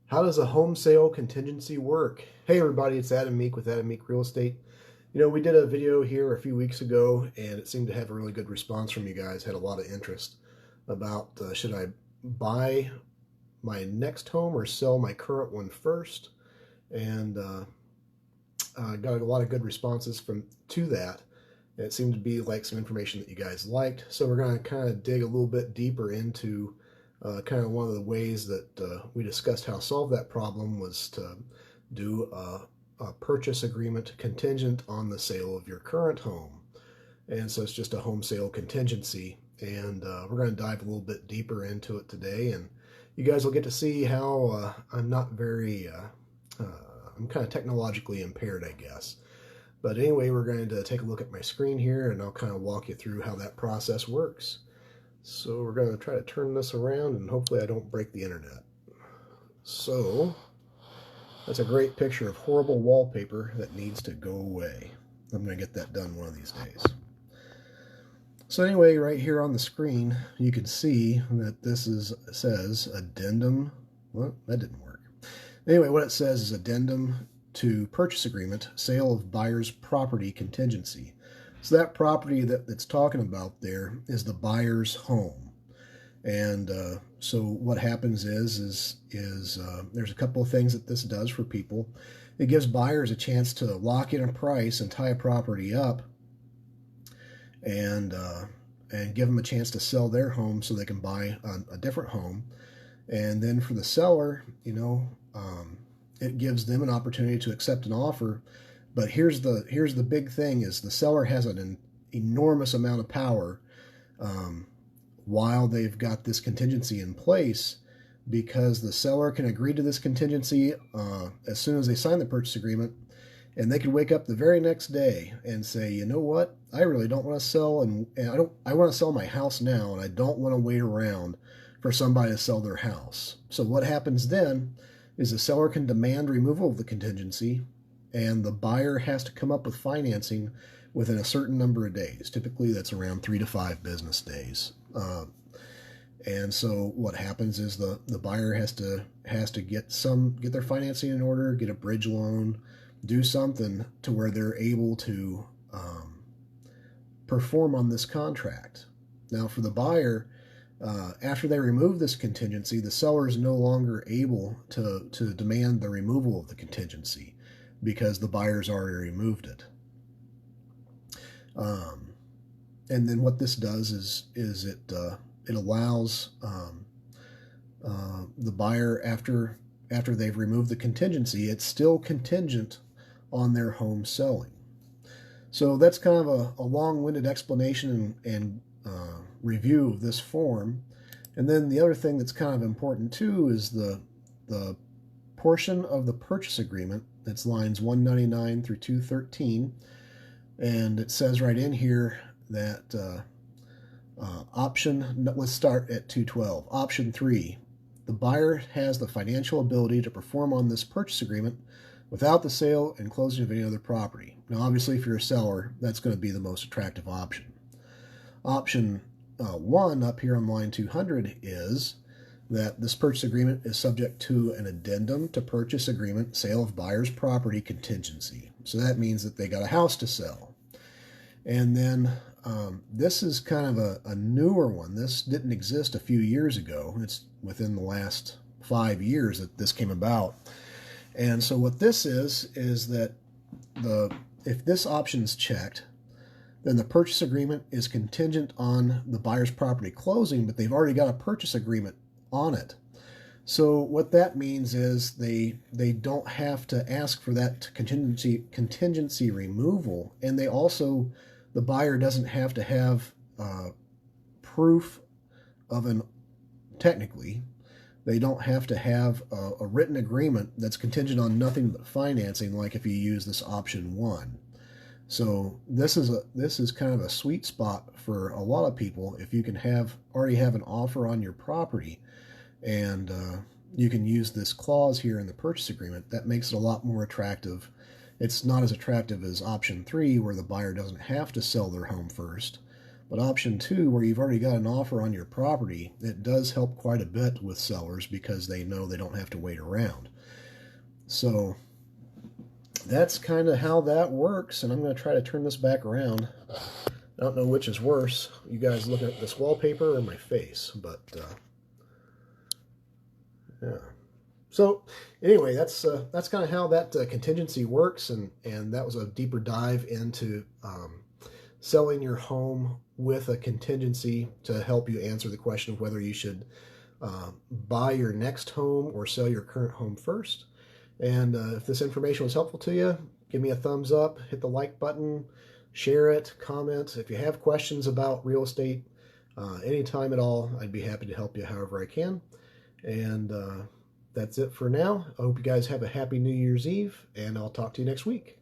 How does a home sale contingency work? Hey everybody, it's Adam Meek with Adam Meek Real Estate. We did a video here a few weeks ago and it seemed to have a really good response from you guys. Had a lot of interest about should I buy my next home or sell my current one first? And got a lot of good responses to that. And it seemed to be like some information that you guys liked. So we're going to kind of dig a little bit deeper into kind of one of the ways that we discussed how to solve that problem was to do a purchase agreement contingent on the sale of your current home. And so it's just a home sale contingency. And we're going to dive a little bit deeper into it today. And you guys will get to see how I'm not very, I'm kind of technologically impaired, I guess. But anyway, we're going to take a look at my screen here and I'll kind of walk you through how that process works. So we're going to try to turn this around and hopefully I don't break the internet. So that's a great picture of horrible wallpaper that needs to go away. I'm going to get that done one of these days. So anyway, right here on the screen, you can see that this says addendum. Well, that didn't work. Anyway, what it says is addendum to purchase agreement, sale of buyer's property contingency. So that property that's talking about there is the buyer's home. And so what happens is there's a couple of things that this does for people. It gives buyers a chance to lock in a price and tie a property up and give them a chance to sell their home so they can buy a different home. And then for the seller, it gives them an opportunity to accept an offer. But here's the big thing is the seller has an enormous amount of power while they've got this contingency in place, because the seller can agree to this contingency as soon as they sign the purchase agreement, and they could wake up the very next day and say, you know what, I really don't want to sell, and I want to sell my house now, and I don't want to wait around for somebody to sell their house. So what happens then is the seller can demand removal of the contingency, and the buyer has to come up with financing within a certain number of days. Typically, that's around 3 to 5 business days. And so what happens is the buyer has to get their financing in order, get a bridge loan, do something to where they're able to perform on this contract. Now, for the buyer, after they remove this contingency, the seller is no longer able to demand the removal of the contingency, because the buyer's already removed it. And then what this does is it allows the buyer, after they've removed the contingency, it's still contingent on their home selling. So that's kind of a long-winded explanation and review of this form. And then the other thing that's kind of important too is the portion of the purchase agreement. That's lines 199 through 213, and it says right in here that let's start at 212. Option 3, the buyer has the financial ability to perform on this purchase agreement without the sale and closing of any other property. Now, obviously, if you're a seller, that's going to be the most attractive option. Option 1 up here on line 200 is that this purchase agreement is subject to an addendum to purchase agreement, sale of buyer's property contingency. So that means that they got a house to sell. And then this is kind of a newer one. This didn't exist a few years ago. It's within the last 5 years that this came about. And so what this is that if this option's checked, then the purchase agreement is contingent on the buyer's property closing, but they've already got a purchase agreement on it. So what that means is they don't have to ask for that contingency removal, and the buyer doesn't have to have proof of technically, they don't have to have a written agreement that's contingent on nothing but financing, like if you use this option 1. So this is kind of a sweet spot for a lot of people if you can already have an offer on your property, and you can use this clause here in the purchase agreement. That makes it a lot more attractive. It's not as attractive as option 3, where the buyer doesn't have to sell their home first, But option 2, where you've already got an offer on your property, it does help quite a bit with sellers because they know they don't have to wait around. So that's kind of how that works, and I'm going to try to turn this back around. I don't know which is worse, you guys looking at this wallpaper or my face, but yeah. So anyway, that's kind of how that contingency works, and that was a deeper dive into selling your home with a contingency to help you answer the question of whether you should buy your next home or sell your current home first. And if this information was helpful to you, give me a thumbs up, hit the like button, share it, comment. If you have questions about real estate anytime at all, I'd be happy to help you however I can. And that's it for now. I hope you guys have a happy New Year's Eve, and I'll talk to you next week.